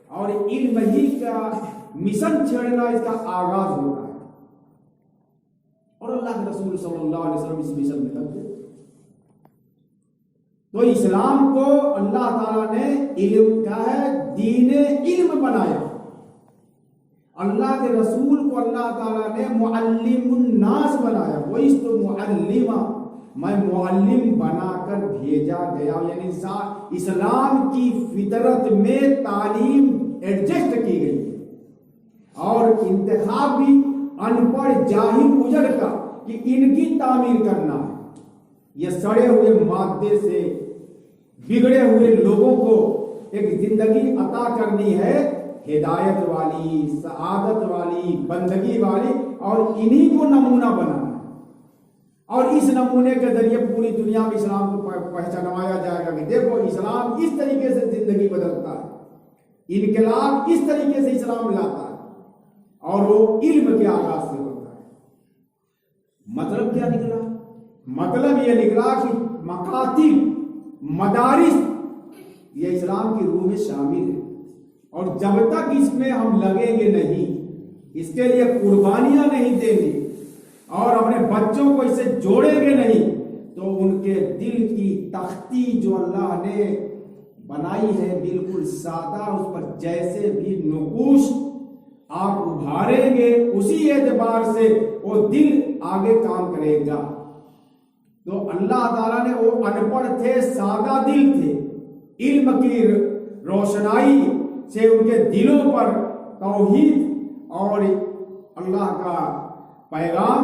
اور علم ہی کا مشن چھیڑنا اس کا آغاز ہوتا ہے، اور اللہ کے رسول صلی اللہ علیہ وسلم اس مشن میں لگ گئے۔ تو اسلام کو اللہ تعالیٰ نے علم کیا ہے، دین علم بنایا۔ اللہ کے رسول کو اللہ تعالیٰ نے معلم الناس بنایا، وَإِسْتُ مُعَلِّمًا، میں معلم بنا کر بھیجا گیا، یعنی اسلام کی فطرت میں تعلیم ایڈجسٹ کی گئی اور انتخاب بھی ان پڑھ جاہل اجڑ کا کہ ان کی تعمیر کرنا ہے۔ یہ سڑے ہوئے مادے سے بگڑے ہوئے لوگوں کو ایک زندگی عطا کرنی ہے، ہدایت والی، سعادت والی، بندگی والی، اور انہی کو نمونہ بنانا ہے، اور اس نمونے کے ذریعے پوری دنیا میں اسلام کو پہچانوایا جائے گا کہ دیکھو اسلام اس طریقے سے زندگی بدلتا ہے، انقلاب اس طریقے سے اسلام لاتا ہے، اور وہ علم کے آغاز سے ہوتا ہے۔ مطلب کیا نکلا؟ مطلب یہ نکلا کہ مکاتب، مدارس یہ اسلام کی روح میں شامل ہے، اور جب تک اس میں ہم لگیں گے نہیں، اس کے لیے قربانیاں نہیں دیں گے اور اپنے بچوں کو اس سے جوڑیں گے نہیں، تو ان کے دل کی تختی جو اللہ نے بنائی ہے بالکل سادہ، اس پر جیسے بھی نقوش آپ ابھاریں گے اسی اعتبار سے وہ دل آگے کام کرے گا۔ تو اللہ تعالیٰ نے، وہ ان پڑھ تھے، سادہ دل تھے، علم کی روشنائی سے ان کے دلوں پر توحید اور اللہ کا پیغام،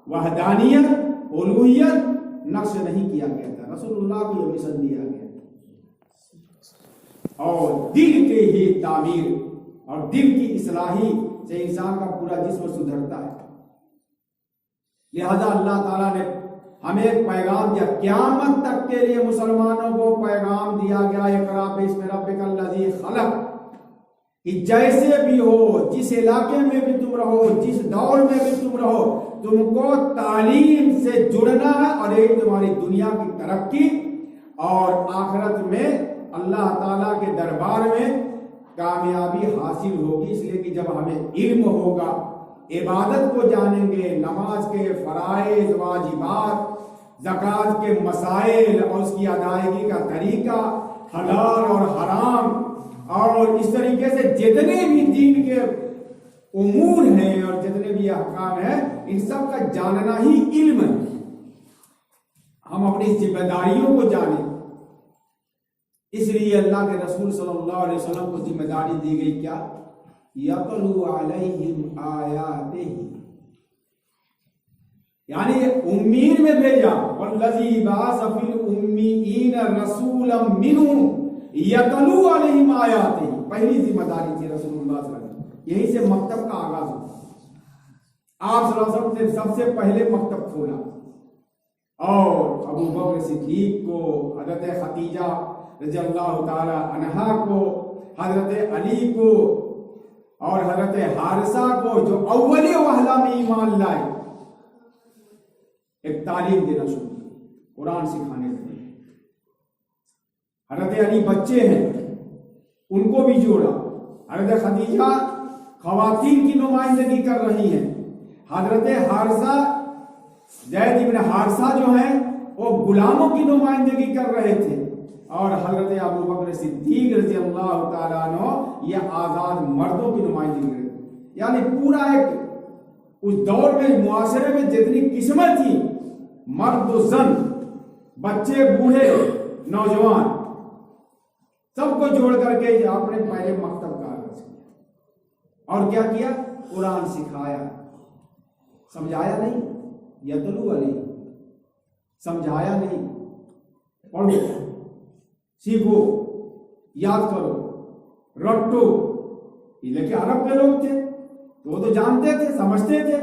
وحدانیت، الوہیت نقش نہیں کیا گیا تھا، رسول اللہ کو یہ مشن دیا گیا تھا۔ اور دل کے ہی تعمیر اور دل کی اصلاحی سے انسان کا پورا جسم سدھرتا ہے۔ لہذا اللہ تعالیٰ نے ہمیں ایک پیغام دیا، قیامت تک کے لیے مسلمانوں کو پیغام دیا گیا، اقرأ باسم ربک الذی خلق، کہ جیسے بھی ہو، جس علاقے میں بھی تم رہو، جس دور میں بھی تم رہو، تم کو تعلیم سے جڑنا ہے، اور ایک تمہاری دنیا کی ترقی اور آخرت میں اللہ تعالیٰ کے دربار میں کامیابی حاصل ہوگی۔ اس لیے کہ جب ہمیں علم ہوگا، عبادت کو جانیں گے، نماز کے فرائض، واجبات، زکوٰۃ کے مسائل اور اس کی ادائیگی کا طریقہ، حلال اور حرام، اور اس طریقے سے جتنے بھی دین کے امور ہیں اور جتنے بھی احکام ہیں، ان سب کا جاننا ہی علم ہے۔ ہم اپنی ذمہ داریوں کو جانیں، اس لیے اللہ کے رسول صلی اللہ علیہ وسلم کو ذمہ داری دی گئی کیا؟ یتلو علیہم آیاتہ، یعنی امین میں بھیجا، والذی بعث فی الامیین رسولا منہم یتلو علیہم آیاتہ، پہلی ذمہ داری تھی رسول اللہ صلی اللہ علیہ وسلم۔ یہیں سے مکتب کا آغاز ہوا، آپ صلی اللہ علیہ وسلم نے سب سے پہلے مکتب کھولا، اور ابو بکر صدیق کو، حضرت خدیجہ رضی اللہ تعالی عنہا کو، حضرت علی کو اور حضرت حارثہ کو، جو اول وہلہ میں ایمان لائے، ایک تعلیم دینا شروع کی، قرآن سکھانے لگے۔ حضرت علی بچے ہیں، ان کو بھی جوڑا۔ حضرت خدیجہ خواتین کی نمائندگی کر رہی ہیں، حضرت حارثہ، زید بن حارثہ جو ہیں وہ غلاموں کی نمائندگی کر رہے تھے، اور حضرت ابو بکر صدیق رضی اللہ تعالیٰ عنہ یہ آزاد مردوں کی نمائندگی کرتے تھے۔ یعنی پورا ایک اس دور میں معاشرے میں جتنی قسمیں تھی، مرد و زن، بچے، بوڑھے، نوجوان، سب کو جوڑ کر کے آپ نے پہلے مکتب کا آغاز کیا، اور کیا کیا؟ قرآن سکھایا، سمجھایا نہیں، یتلو علیہ، سمجھایا نہیں، پڑھو، سیکھو، یاد کرو، رٹو۔ لیکن عرب کے لوگ تھے تو وہ تو جانتے تھے، سمجھتے تھے،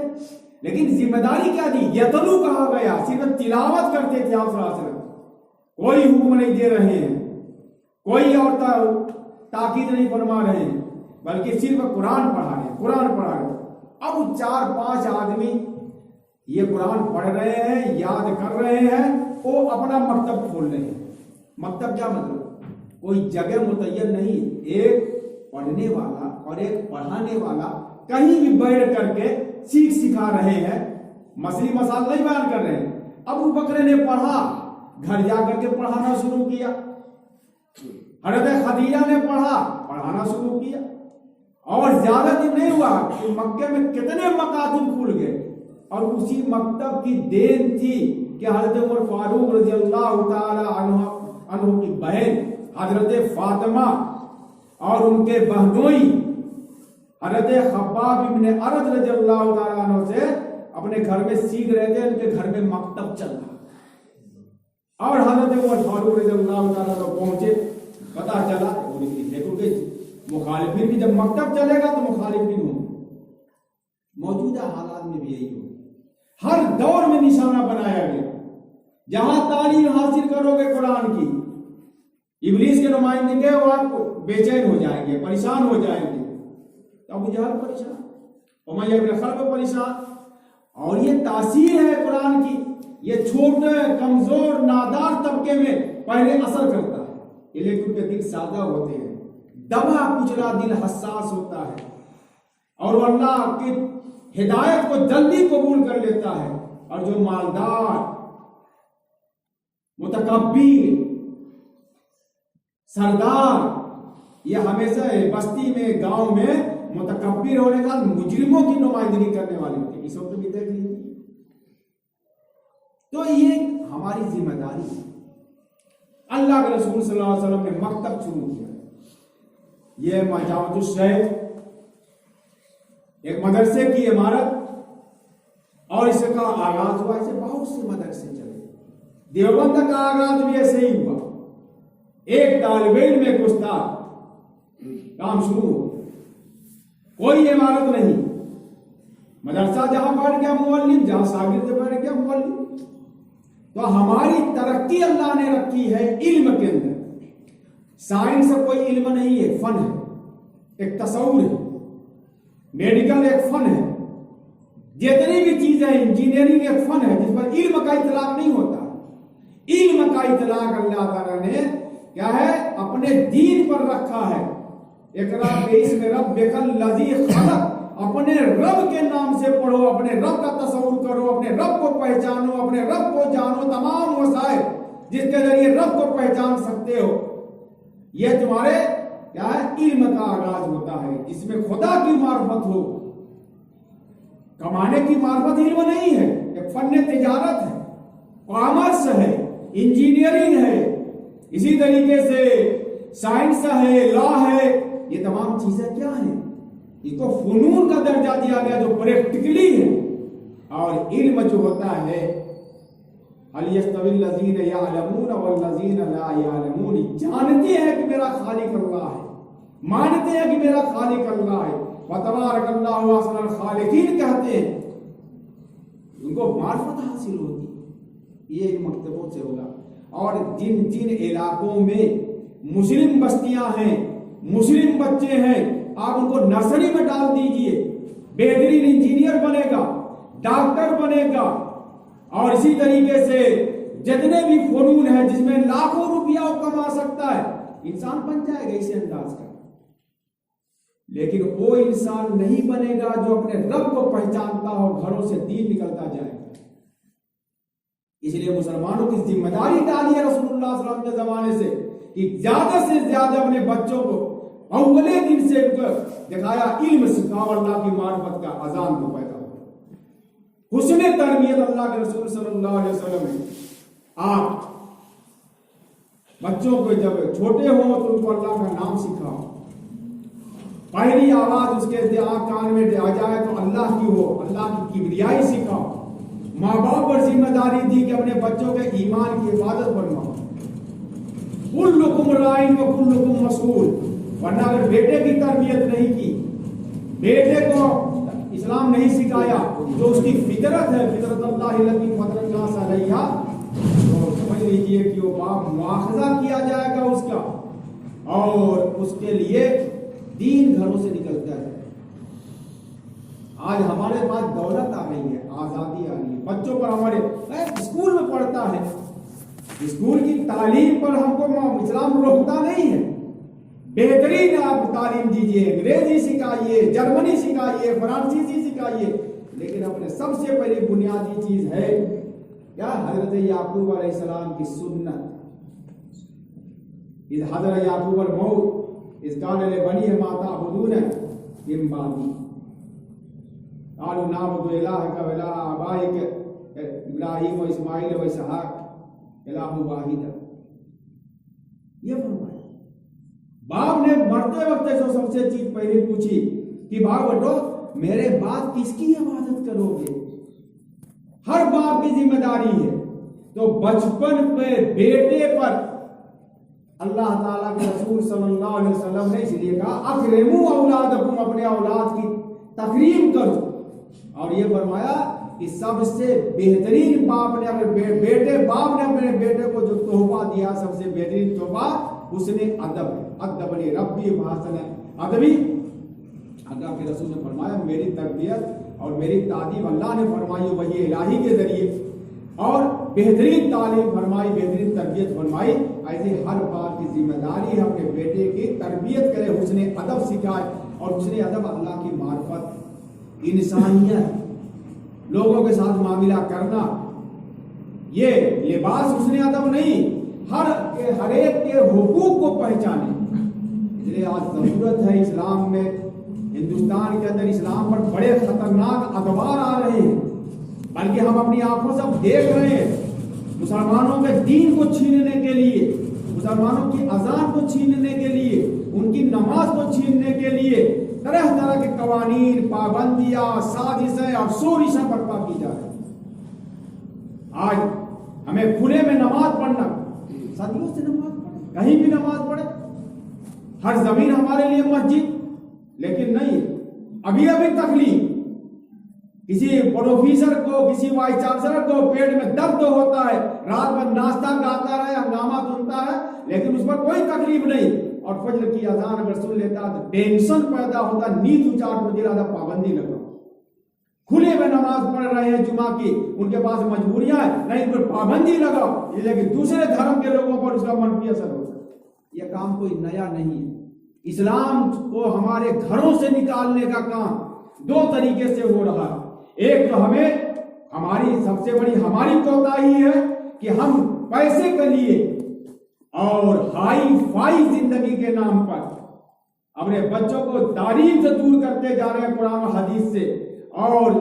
لیکن ذمہ داری کیا دی؟ یتلو کہا گیا، صرف تلاوت کرتے تھے آپ صلی اللہ علیہ وسلم، کوئی حکم نہیں دے رہے ہیں، کوئی اور تاکید نہیں فرما رہے ہیں، بلکہ صرف قرآن پڑھا رہے ہیں، قرآن پڑھا رہے ہیں۔ اب 4-5 آدمی یہ قرآن پڑھ رہے ہیں، یاد کر رہے ہیں، وہ اپنا مکتب کھول رہے ہیں. مکتب کیا مطلب؟ کوئی جگہ متعین نہیں، ایک پڑھنے والا اور ایک پڑھانے والا کہیں بھی بیٹھ کر کے سکھا رہے ہیں. مسئلہ مسائل نہیں بیان کر رہے ہیں. ابو بکر نے پڑھا، گھر جا کر کے پڑھانا شروع کیا. حضرت خدیجہ نے پڑھانا شروع کیا. اور زیادہ دن نہیں ہوا کہ مکے میں کتنے مکاتب کھل گئے. اور اسی مکتب کی دین تھی کہ حضرت عمر فاروق رضی اللہ تعالی عنہ کی بہن حضرت فاطمہ اور ان کے بہنوئی حضرت خباب ابن ارد رضی اللہ تعالی عنہ سے اپنے گھر میں سیکھ رہے تھے. ان کے گھر میں مکتب چل رہا اور حضرت عمر فاروق رضی اللہ تعالی عنہ پہنچے. پتا چلا دیکھو کہ مخالفین بھی جب مکتب چلے گا تو مخالف بھی ہوں. موجودہ حالات میں بھی یہی ہو. ہر دور میں نشانہ بنایا گیا. جہاں تعلیم حاصل کرو گے قرآن کی، ابلیس کے نمائندے وہ آپ بے چین ہو جائیں گے، پریشان ہو جائیں گے. ابو جہل پریشان، امیہ بن خلف پریشان. اور یہ تاثیر ہے قرآن کی. یہ چھوٹے کمزور نادار طبقے میں پہلے اثر کرتا ہے، لیکن ان کے دل سادہ ہوتے ہیں. دبا کچلا دل حساس ہوتا ہے اور وہ اللہ کی ہدایت کو جلدی قبول کر لیتا ہے. اور جو مالدار، متکبر، سردار، یہ ہمیشہ بستی میں، گاؤں میں متکبر ہونے کا مجرموں کی نمائندگی کرنے والے ہوتے ہیں. اس وقت بھی دیکھ لیجیے. تو یہ ہماری ذمہ داری ہے. اللہ کے رسول صلی اللہ علیہ وسلم نے مکتب شروع کیا. یہ جامع الشیخ ایک مدرسے کی عمارت، اور اس کا آغاز ہوا. ایسے بہت سے مدرسے چلے. دیوبند کا آغاز بھی ایسے ہی ہوا. ایک طالب علم ایک استاد، کام شروع ہو. کوئی عمارت نہیں. مدرسہ جہاں بیٹھ گیا معلم، جہاں شاگرد بیٹھ گیا معلم. تو ہماری ترقی اللہ نے رکھی ہے علم کے اندر. سائنس کوئی علم نہیں ہے، فن ہے، ایک تصور ہے. میڈیکل ایک فن ہے. جتنی بھی چیزیں، انجینئرنگ ایک فن ہے جس پر علم کا اطلاق نہیں ہوتا. علم کا اطلاق اللہ تعالیٰ نے کیا ہے اپنے دین پر رکھا ہے. اقرا باسم ربک الذی خلق. اپنے رب کے نام سے پڑھو، اپنے رب کا تصور کرو، اپنے رب کو پہچانو، اپنے رب کو جانو. تمام وسائل جس کے ذریعے رب کو پہچان سکتے ہو، یہ تمہارے کیا ہے علم کا آغاز ہوتا ہے جس میں خدا کی معرفت ہو. کمانے کی معرفت علم نہیں ہے، ایک فن تجارت ہے، کامرس ہے، انجینئرنگ ہے، اسی طریقے سے سائنس ہے، لا ہے. یہ تمام چیزیں کیا ہیں؟ اس کو فنون کا درجہ دیا گیا جو پریکٹیکلی ہے. اور علم جو ہوتا ہے هل يستوي الذين يعلمون والذين لا يعلمون. جانتے ہیں کہ میرا خالق اللہ ہے، مانتے ہیں کہ میرا خالق اللہ ہے. وتبارک اللہ احسن الخالقین کہتے ہیں. ان کو معرفت حاصل ہوتی. یہ مکتبوں سے ہوگا. اور جن جن علاقوں میں مسلم بستیاں ہیں، مسلم بچے ہیں، آپ ان کو نرسری میں ڈال دیجئے. بہترین انجینئر بنے گا، ڈاکٹر بنے گا، اور اسی طریقے سے جتنے بھی فنون ہیں جس میں لاکھوں روپیہ وہ کما سکتا ہے، انسان بن جائے گا اسی انداز کا. لیکن وہ انسان نہیں بنے گا جو اپنے رب کو پہچانتا ہو. گھروں سے دین نکلتا جائے گا. اس لیے مسلمانوں کی ذمہ داری ڈالی ہے رسول اللہ صلی اللہ علیہ وسلم کے زمانے سے کہ زیادہ سے زیادہ اپنے بچوں کو اولے دن سے دکھایا علم سکھاؤ. اللہ کی معرفت کا اذان کو پیدا ہو. حسن تربیت اللہ کے رسول صلی اللہ علیہ وسلم ہے. آپ بچوں کو جب چھوٹے ہوں تو ان کو اللہ کا نام سکھاؤ. پہلی آواز اس کے کان میں آ جائے تو اللہ کی ہو، اللہ کی کبریائی سکھاؤ. ماں باپ پر ذمہ داری دی کہ اپنے بچوں کے ایمان کی حفاظت فرماؤ. کلکم راعٍ و کلکم مسئول. ورنہ اگر بیٹے کی تربیت نہیں کی، بیٹے کو اسلام نہیں سکھایا جو اس کی فطرت ہے، فطرت اللہ التی فطر الناس علیہا، تو سمجھ لیجیے کہ وہ باپ مواخذہ کیا جائے گا اس کا، اور اس کے لیے دین گھروں سے نکلتا ہے. آج ہمارے پاس دولت آ گئی ہے، آزادی آ رہی ہے بچوں پر. ہمارے اسکول میں پڑھتا ہے, اسکول کی تعلیم پر ہم کو اسلام روکتا نہیں ہے. بہترین آپ تعلیم دیجیے, انگریزی سکھائیے, جرمنی سکھائیے, فرانسیسی سکھائیے, لیکن اپنے سب سے پہلی بنیادی چیز ہے کیا؟ حضرت یعقوب علیہ السلام کی سنت. حضرت یعقوب الموت اس قال لبنی ما تعبدون من بعدی قالوا نعبد الہک و الہ آبائک ابراہیم و اسماعیل و اسحاق الہ واحد. یہ فرمایا. باپ نے مرتے وقت جو سب سے چیز پہلے پوچھی کہ باپ بیٹو میرے بعد کس کی عبادت کرو گے؟ ہر باپ کی ذمہ داری ہے. تو بچپن پہ بیٹے پر اللہ تعالیٰ کے رسول صلی اللہ علیہ وسلم نے اس لیے کہا اکرموا اولادکم, اپنے اولاد کی تکریم کرو. اور یہ فرمایا کہ سب سے بہترین باپ نے اپنے باپ نے اپنے بیٹے کو جو تحفہ دیا سب سے بہترین تحفہ حسن ادب ہے. ادبنی ربی بحسن ادبی. اللہ کے رسول نے فرمایا میری تربیت اور میری تعلیم اللہ نے فرمائی وحی الہی کے ذریعے, اور بہترین تعلیم فرمائی, بہترین تربیت فرمائی. ایسے ہر باپ کی ذمہ داری ہے اپنے بیٹے کی تربیت کرے, حسن ادب سکھائے. اور حسن ادب اللہ کی معرفت, انسانیت, لوگوں کے ساتھ معاملہ کرنا, یہ لباس حسن ادب نہیں, ہر ایک کے حقوق کو پہچانے. اس لیے آج ضرورت ہے اسلام میں, ہندوستان کے اندر اسلام پر بڑے خطرناک ادوار آ رہے ہیں, بلکہ ہم اپنی آنکھوں سے دیکھ رہے ہیں مسلمانوں کے دین کو چھیننے کے لیے, مسلمانوں کی اذان کو چھیننے کے لیے, ان کی نماز کو چھیننے کے لیے طرح طرح کے قوانین, پابندیاں, سازشیں اور سازشیں برپا کی جا رہی ہیں. آج ہمیں کھلے میں نماز پڑھنا, صدیوں سے نماز پڑھے, کہیں بھی نماز پڑھے, ہر زمین ہمارے لیے مسجد, لیکن نہیں. ابھی تکلیف کسی پروفیسر کو, کسی وائس چانسلر کو پیٹ میں درد ہوتا ہے, رات بھر ناشتہ گاتا رہے, ہنگامہ سنتا ہے, لیکن اس پر کوئی تکلیف نہیں. اور فجر کی اذان اگر سن لیتا تو ٹینشن پیدا ہوتا, نیند اچاٹ ہوتی, زیادہ پابندی لگا. کھلے میں نماز پڑھ رہے ہیں جمعہ کی, ان کے پاس مجبوریاں ہیں, نہیں ان پر پابندی لگاؤ, لیکن دوسرے دھرم کے لوگوں پر اس کا منفی اثر ہوتا ہے. یہ کام کوئی نیا نہیں ہے. اسلام کو ہمارے گھروں سے نکالنے کا کام دو طریقے سے ہو رہا ہے. ایک تو ہماری سب سے بڑی ہماری کوتاہی ہے کہ ہم پیسے کے لیے اور ہائی فائی زندگی کے نام پر اپنے بچوں کو تعلیم سے دور کرتے جا رہے ہیں قرآن و حدیث سے, اور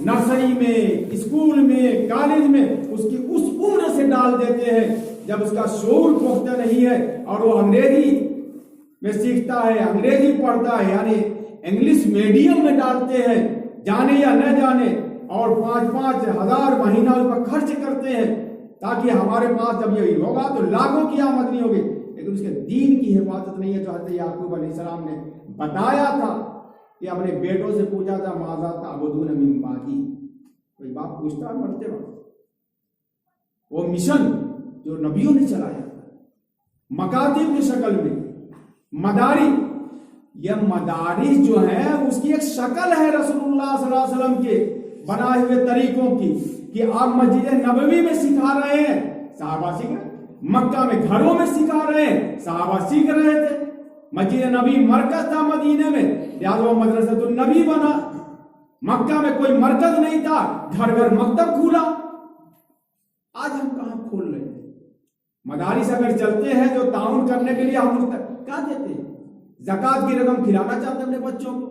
نرسری میں, اسکول میں, کالج میں اس کی اس عمر سے ڈال دیتے ہیں جب اس کا شعور پختہ نہیں ہے, اور وہ انگریزی میں سیکھتا ہے, انگریزی پڑھتا ہے, یعنی انگلش میڈیم میں ڈالتے ہیں, جانے یا نہ جانے, اور 5-5 ہزار مہینہ اس پر خرچ کرتے ہیں تاکہ ہمارے پاس جب یہ ہوگا تو لاکھوں کی آمدنی ہوگی, لیکن اس کے دین کی حفاظت نہیں ہے. جو حضرت یعقوب علیہ السلام نے بتایا تھا کہ اپنے بیٹوں سے پوچھا تھا ماذا تعبدون من بعدی, کوئی باپ پوچھتا ہے مرتے وقت. وہ مشن جو نبیوں نے چلایا تھا مکاتب کی شکل میں, مدارس, یہ مدارس جو ہے اس کی ایک شکل ہے رسول اللہ صلی اللہ علیہ وسلم کے بنائے ہوئے طریقوں کی, کہ آپ مسجد نبوی میں سکھا رہے ہیں, صحابہ سیکھ رہے, مکہ میں گھروں میں سکھا رہے ہیں, صحابہ سیکھ رہے تھے. مسجد نبی مرکز تھا مدینے میں, لہٰذا وہ مدرسۃ النبی بنا. مکہ میں کوئی مرکز نہیں تھا, گھر گھر مکتب کھولا. آج ہم کہاں کھول رہے ہیں؟ مدارس اگر چلتے ہیں جو تعاون کرنے کے لیے ہم کہاں دیتے ہیں, زکات کی رقم کھلانا چاہتے ہیں اپنے بچوں کو,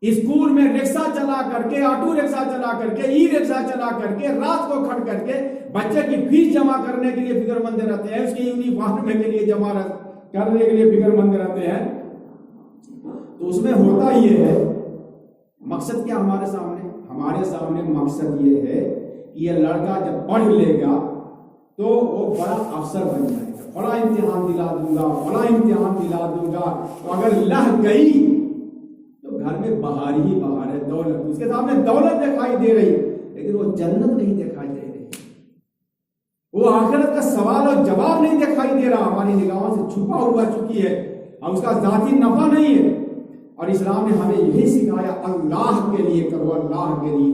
اسکول میں رکشہ چلا کر کے, آٹو رکشہ چلا کر کے, ای رکشہ چلا کر کے, رات کو کھڑ کر کے بچے کی فیس جمع کرنے کے لیے فکر مند رہتے ہیں, اس کی یونیفارم کے لیے جمع کرنے کے لیے فکر مند رہتے ہیں. تو اس میں ہوتا یہ ہے, مقصد کیا ہمارے سامنے مقصد یہ ہے کہ یہ لڑکا جب پڑھ لے گا تو وہ بڑا افسر بن جائے گا, بڑا امتحان دلا دوں گا, بڑا امتحان دلا دوں گا. تو اگر لہ گئی تو گھر میں بہار ہی بہار ہے, دولت, اس کے سامنے دولت دکھائی دے رہی, لیکن وہ جنت نہیں دکھائی دے رہی, وہ آخرت کا سوال اور جواب نہیں دکھائی دے رہا, ہماری نگاہوں سے چھپا ہوا چکی ہے, اور اس کا ذاتی نفع نہیں ہے. اور اسلام نے ہمیں یہی سکھایا اللہ کے لیے کرو, اللہ کے لیے.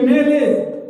MLA